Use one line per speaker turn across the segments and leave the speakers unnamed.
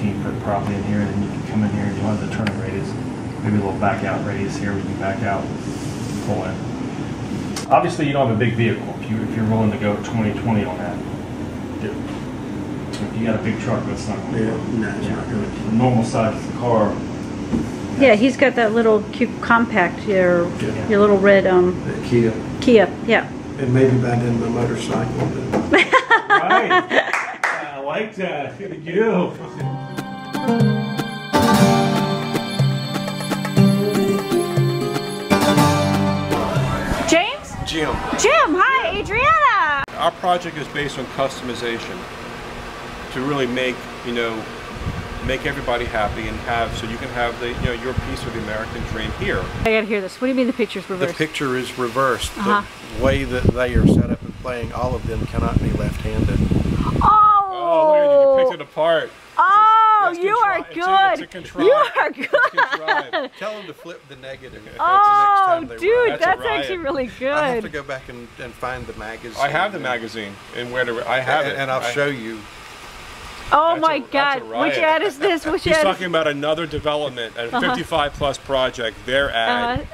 15-foot property in here, and then you can come in here and you'll have the turning radius, maybe a little back out radius here where you can back out, pull in. Obviously, you don't have a big vehicle. If you're willing to go 20/20 on that, do it. If you got a big truck, that's not going to work.
No, it's not good.
The normal size of the car.
Yeah, he's got that little cute compact, your little red
Kia.
Kia, yeah.
And maybe by then my motorcycle.
Right. I like that. Good at you.
James?
Jim.
Jim, hi, Adriana.
Our project is based on customization to really make, make everybody happy and so you can have your piece of the American dream here.
I gotta hear this. What do you mean the picture's reversed?
The picture is reversed. The way that they are set up and playing, all of them cannot be left-handed.
Oh!
Oh, you picked it apart.
Oh, you are good. You are good.
Tell them to flip the negative.
Oh,
next time
dude, that's actually really good.
I have to go back and find the magazine.
I have the magazine, and I have it.
And I'll show you.
Oh my God! Which ad is this? Which
He's
ad?
talking about another development, a 55+ project. Their ad,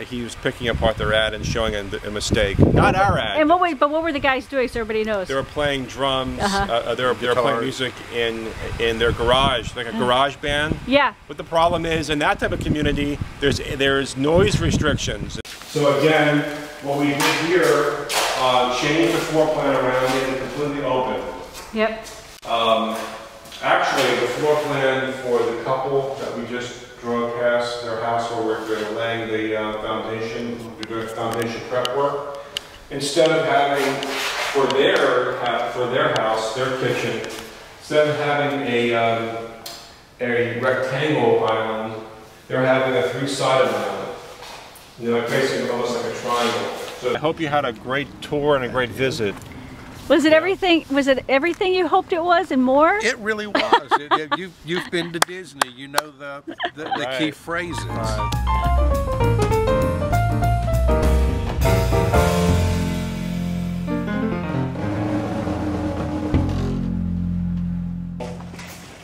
he was picking apart their ad and showing a mistake. Not our ad.
And what were the guys doing? So everybody knows.
They were playing drums. They were playing music in their garage, like a garage band.
Yeah.
But the problem is, in that type of community, there's noise restrictions. So again, what we did here, changed the floor plan around, made it completely open.
Yep.
Actually, the floor plan for the couple that we just drove past their house, where we're laying the foundation, we're doing foundation prep work. Instead of having for their house, their kitchen, instead of having a rectangle island, they're having a 3-sided island. Basically almost like a triangle. So I hope you had a great tour and a great visit.
Was it everything? Was it everything you hoped it was and more?
It really was. You've been to Disney. You know the key phrases.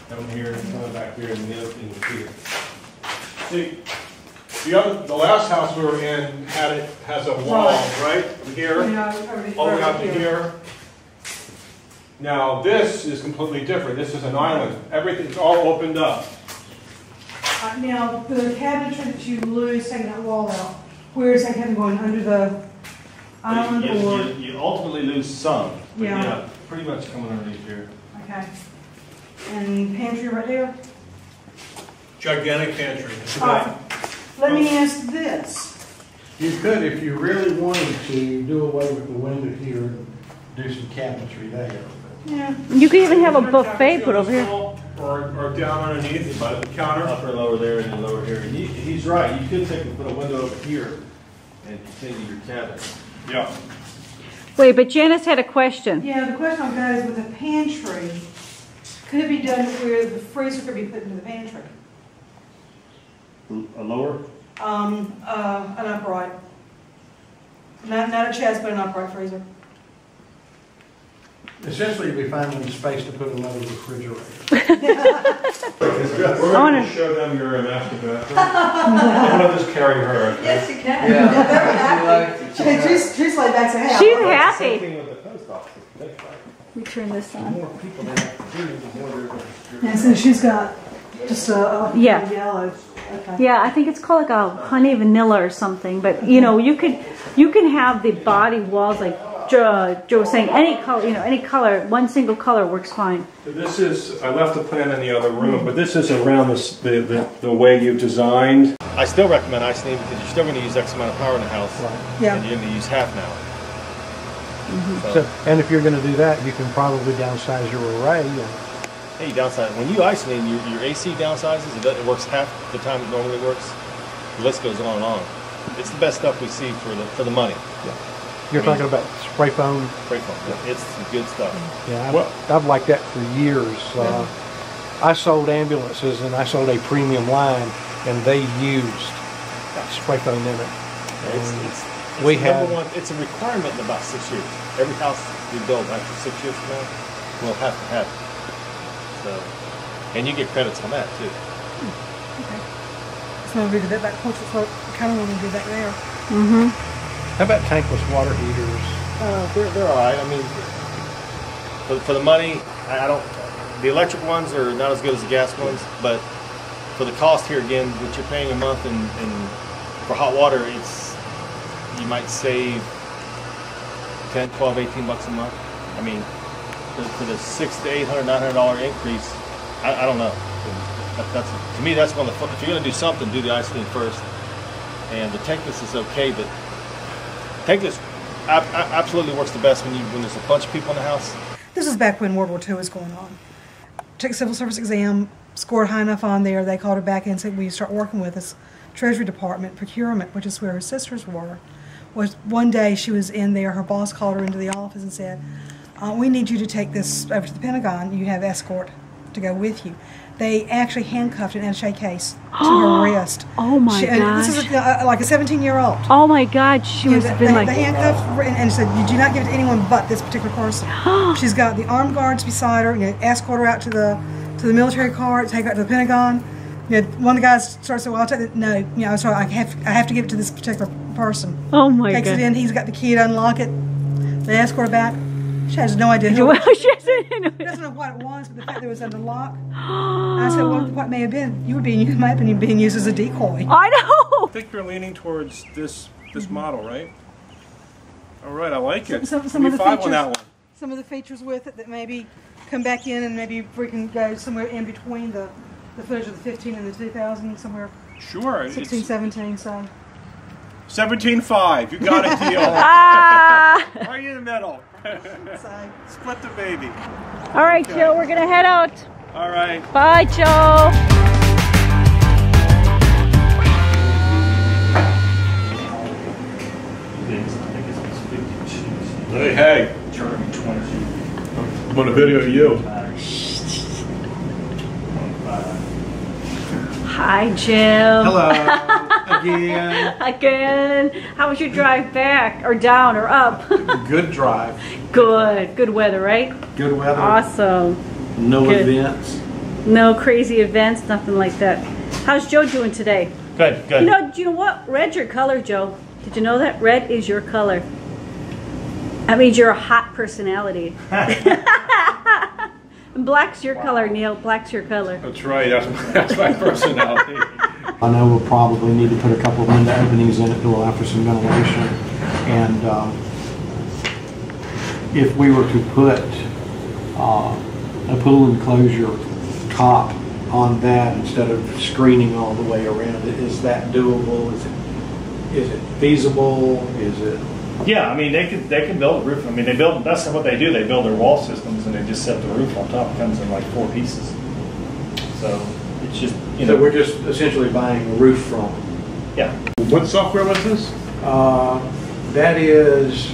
Down here, coming back here, and the other thing here. See, the last house we were in has a wall right here, all the way out to here. Now this is completely different. This is an island. Everything's all opened up.
Now the cabinetry that you lose taking that wall out, where is that cabin going, under the island or?
You ultimately lose some. But
Yeah.
Pretty much coming underneath here.
Okay. And pantry right there?
Gigantic pantry.
All right. Let me ask this.
You could, if you really wanted to, do away with the window here and do some cabinetry there.
Yeah.
You could even have a buffet put over here.
Or down underneath by the counter.
Upper, lower there, and then lower here. And he's right. You could put a window over here and continue your cabin.
Yeah.
Wait, but Janice had a question.
Yeah, the question I've got is with the pantry, could it be done where the freezer could be put into the pantry?
A lower?
An upright. Not a chest, but an upright freezer.
Essentially, you'll be finding space to put another refrigerator.
We're going to show them your master bathroom. I'm going to just carry her. Okay?
Yes, you can. Yeah. They're happy. She's like back to hell.
She's happy.
With the post office.
We turn this
The
on.
more people they have to do, the more they're going to.
Yeah, so she's got just a yellow. Okay.
Yeah, I think it's called like a honey vanilla or something. But you can have the body walls like Joe was saying, any color, any color, one single color works fine.
This is, I left the plan in the other room, but this is around the way you've designed. I still recommend isolating because you're still going to use X amount of power in the house.
Right.
Yeah.
And you're going to use half now.
So, and if you're going to do that, you can probably downsize your array.
Hey, you downsize. When you isolate, your AC downsizes, it works half the time it normally works. The list goes on and on. It's the best stuff we see for the money.
Yeah. You're talking about spray foam?
Spray foam, yeah. It's good stuff.
Yeah, I've liked that for years. I sold ambulances and I sold a premium line, and they used spray foam in it.
It's a requirement in about 6 years. Every house we build after 6 years from now will have to have it. So
And you get credits on that too.
Okay. So I'm gonna do that back porch. That's what I kind of want to do back there.
Mm-hmm.
How about tankless water heaters?
They're all right. I mean, for the money, I don't. The electric ones are not as good as the gas ones, but for the cost here again, what you're paying a month and for hot water, you might save 10, 12, 18 bucks a month. I mean, for the $600 to $800, $900 increase, I don't know. That's to me, that's one of the. If you're going to do something, do the ice clean first. And the tankless is okay, but tankless absolutely works the best when there's a bunch of people in the house.
This is back when World War II was going on. Took civil service exam, scored high enough on there. They called her back in and said, "Will you start working with us?" Treasury Department, procurement, which is where her sisters were. Was one day she was in there. Her boss called her into the office and said, "We need you to take this over to the Pentagon. You have escort to go with you." They actually handcuffed an attaché case to her wrist.
Oh my gosh.
This is like a 17-year-old.
Oh my God, she must have been like...
They handcuffed her and said, "You do not give it to anyone but this particular person." She's got the armed guards beside her, escort her out to the military car, take her out to the Pentagon. One of the guys starts saying, "Well, I'll take it." No, I'm sorry, I have to give it to this particular person.
Oh my God.
Takes it in, he's got the key to unlock it. They escort her back. She has no idea.
She
doesn't know what it was, but the fact that it was under lock. I said, "Well, what may have been? You were might have been being used as a decoy."
I know.
I think you're leaning towards this model, right? All right, I like it.
Some of the features, on that one. Some of the features with it that maybe come back in, and maybe we can go somewhere in between the footage of the 15 and the 2000, somewhere.
Sure.
16, 17, so.
17.5. You got a deal. Right in the middle. Split the baby.
All right, Joe, we're going to head out.
All right.
Bye, Joe.
Hey. I'm going to video you.
Hi, Jim.
Hello. Again.
Again. How was your drive back, or down, or up?
Good drive.
Good. Good weather, right?
Good weather.
Awesome.
No
Good.
events.
No crazy events, nothing like that. How's Joe doing today?
Good, good.
Do you know what? Red's your color, Joe. Did you know that? Red is your color. That means you're a hot personality. Black's your color, Neil. Black's your color.
That's right. That's my personality.
I know we'll probably need to put a couple of window openings in it to allow for some ventilation. And if we were to put a pool enclosure top on that instead of screening all the way around it, is that doable? Is it feasible? Is it?
Yeah, I mean they can build a roof. I mean that's what they do. They build their wall systems and they just set the roof on top. It comes in like 4 pieces. So it's just
So we're just essentially buying a roof from them.
Yeah.
What software was this?
That is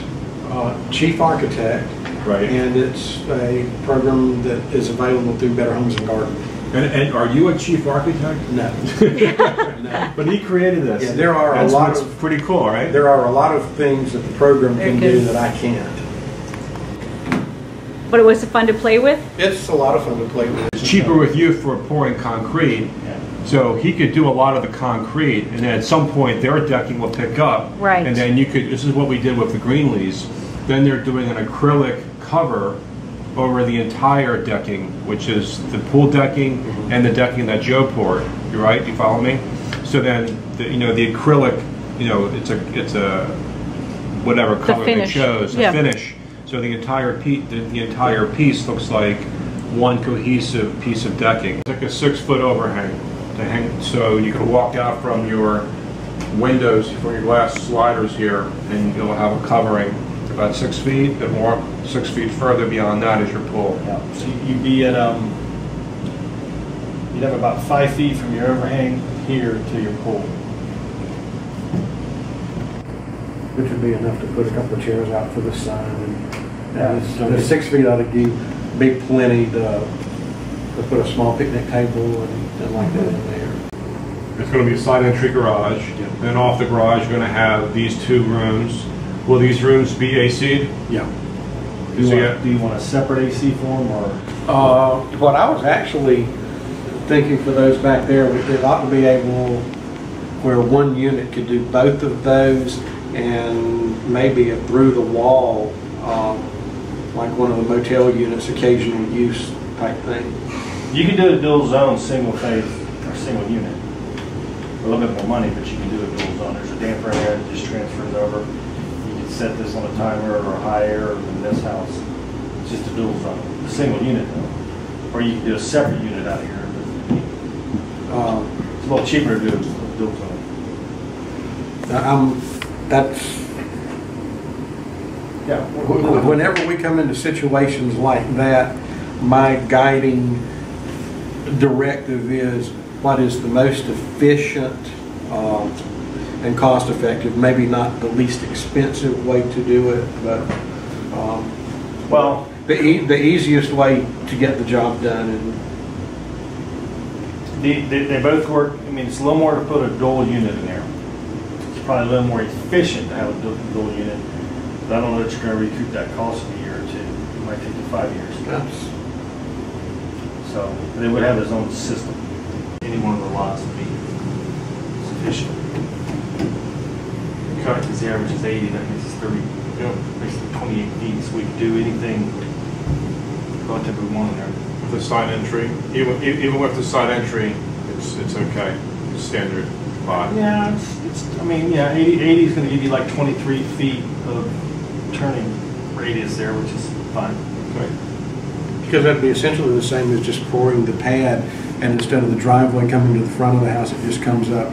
Chief Architect.
Right.
And it's a program that is available through Better Homes and Gardens.
And are you a chief architect?
No.
No. But he created this.
Yeah, there are a lot of
pretty cool, right?
There are a lot of things that the program can do that I can't.
But it was fun to play with?
It's a lot of fun to play with.
It's cheaper with you for pouring concrete.
Yeah.
So he could do a lot of the concrete, and then at some point their decking will pick up.
Right.
And then you could, this is what we did with the Greenlees. Then they're doing an acrylic cover over the entire decking, which is the pool decking and the decking that Joe poured. You're right. You follow me? So then, the acrylic, it's a whatever color they chose, a finish. So the entire piece looks like one cohesive piece of decking. It's like a 6-foot overhang to hang, so you can walk out from your windows, from your glass sliders here, and you'll have a covering about 6 feet, but more 6 feet further beyond that is your pool.
Yeah. So you'd be at you'd have about 5 feet from your overhang here to your pool.
Which would be enough to put a couple of chairs out for the sun. And the 6 feet ought to be plenty to put a small picnic table and like that in there.
It's going to be a side entry garage.
Yeah.
Then off the garage, you're going to have these 2 rooms. Will these rooms be AC'd?
Yeah.
Do you want a separate AC for them, or?
What I was actually thinking for those back there, it ought to be able where one unit could do both of those, and maybe a through the wall, like one of the motel units, occasional use type thing.
You can do a dual zone, single phase, or single unit. A little bit more money, but you can do a dual zone. There's a damper in there that just transfers over. You can set this on a timer or higher than this house. It's just a dual zone. A single unit though. Or you can do a separate unit out here. It's a little cheaper to do a dual zone. Yeah.
Whenever we come into situations like that, my guiding directive is what is the most efficient and cost effective, maybe not the least expensive way to do it, but
well,
the easiest way to get the job done. And
they both work. I mean, it's a little more to put a dual unit in there. It's probably a little more efficient to have a dual unit. But I don't know that you're going to recoup that cost in a year or two. It might take you 5 years.
that's,
So they would have its own system. Any one of the lots would be sufficient. Cut because the average is 80, that means it's 30, basically 28 feet. So we could do anything relatively we want in there.
With the side entry, even with the side entry, it's okay. It's standard 5.
Yeah, I mean, yeah, 80 is going to give you like 23 feet of turning radius there, which is fine.
Okay.
because that'd be essentially the same as just pouring the pad, and instead of the driveway coming to the front of the house, it just comes up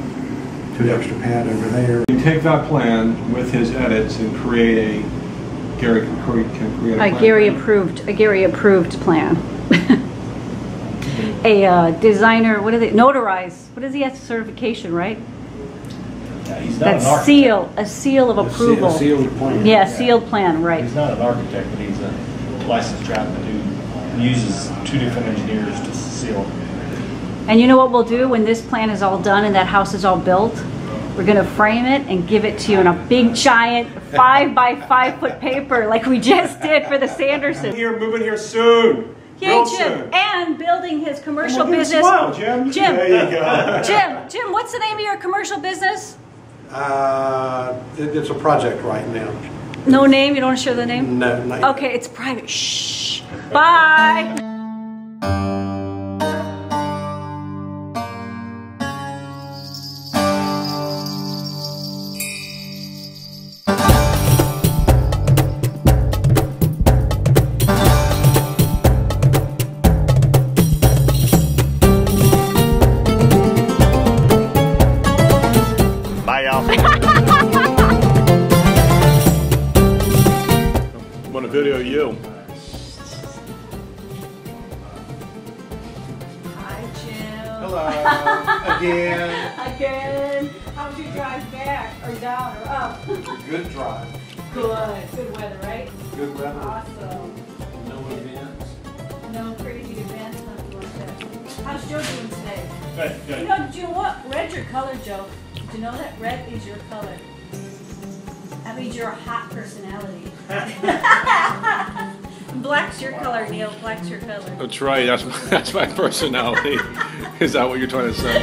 to the extra pad over there.
You take that plan with his edits and create a Gary can create a plan.
A Gary approved plan. A designer, what is it? Notarized. What is he has certification, right?
Yeah, he's not
That's
an architect.
a seal of approval.
A sealed plan.
Yeah, sealed plan, right.
He's not an architect, but he's a licensed draftsman who uses 2 different engineers to seal.
And you know what we'll do when this plan is all done and that house is all built? We're gonna frame it and give it to you in a big giant 5 by 5 foot paper like we just did for the Sanderson.
Moving here soon.
Yay,
Real
Jim!
soon.
And building his commercial
Well, give us a
business.
smile, Jim.
Jim,
There you go.
Jim, what's the name of your commercial business?
It's a project right now.
No name. You don't want to share the name?
No, not yet.
Okay, it's private. Shh. Bye.
Bye, y'all.
I'm on a video of you.
Hi, Jim.
Hello, again.
Again. How'd you drive back? Or down or up?
Good drive,
Good. Good weather, right?
good weather,
Awesome.
no events.
No crazy events, nothing like that. How's Joe doing today?
Good,
You
good.
know, do you know what? Red's your color, Joe. Do you know that red is your color? That means you're a hot personality. Black's your color, Neil. Black's your color.
That's right. That's my personality. Is that what you're trying to say?